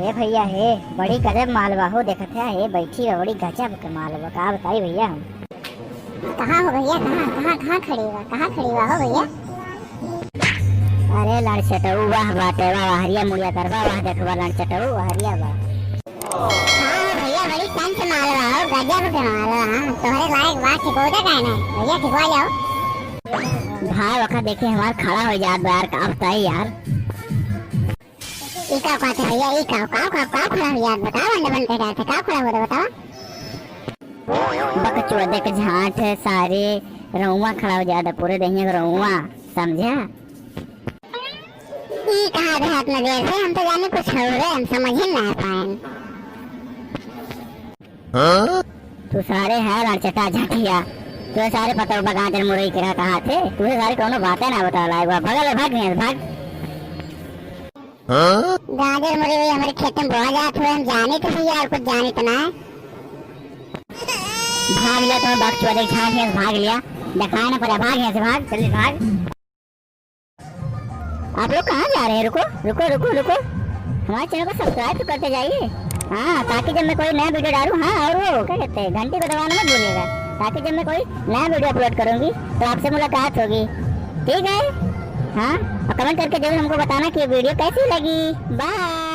हे भैया हे बड़ी गजब मालवा हो देखत है बैठी है बड़ी गजब के मालवा का बताई भैया हम। कहाँ हो भैया कहाँ खड़ी हुआ हो भैया। अरे लड़ चटऊ वाह बाटे वाह हरिया मुड़िया करवा वाह देखवा लड़ चटऊ हरिया वाह। हाँ भैया बड़ी संत मालवा हो गजब के मालवा तुम्हारे लायक बात ठिकोजा का है भैया ठिकवा जाओ। भाई वक्त देखे हमार खड़ा हो जात यार का बताई यार। इका कहते भैया इका का खड़ा हो यार बताओ अंडे बन के जाते का खड़ा हो रहा बताओ। बकचोदे के झांट है सारे रहुआ खड़ा हो जाता पूरे दहिया का रहुआ समझा। ई कहा देहात में देर से हम तो जाने कुछ हो रहे हम समझ ही ना पाए। तू सारे है लड़चटा झाटिया तू सारे पता बगाजर मुरई के कहा थे तुझे सारे कोनो बातें ना बता लाएगा भगल भाग नहीं भाग। गाजर मुरई हमारे खेत में बोआ जात हुए हम जाने तो भैया और कुछ जाने तो ना है। भाग लिया तुम्हें बकचोदे के झांट है भाग लिया दिखाया ना पड़ा भाग यहाँ से भाग जल्दी भाग। आप लोग कहाँ जा रहे हैं रुको रुको रुको रुको हमारे चैनल को सब्सक्राइब तो करते जाइए। हाँ ताकि जब मैं कोई नया वीडियो डालूँ हाँ और वो क्या कहते हैं घंटी को दबाना मत भूलिएगा ताकि जब मैं कोई नया वीडियो अपलोड करूँगी तो आपसे मुलाकात होगी ठीक है। हाँ और कमेंट करके जरूर हमको बताना कि वीडियो कैसी लगी। बाय।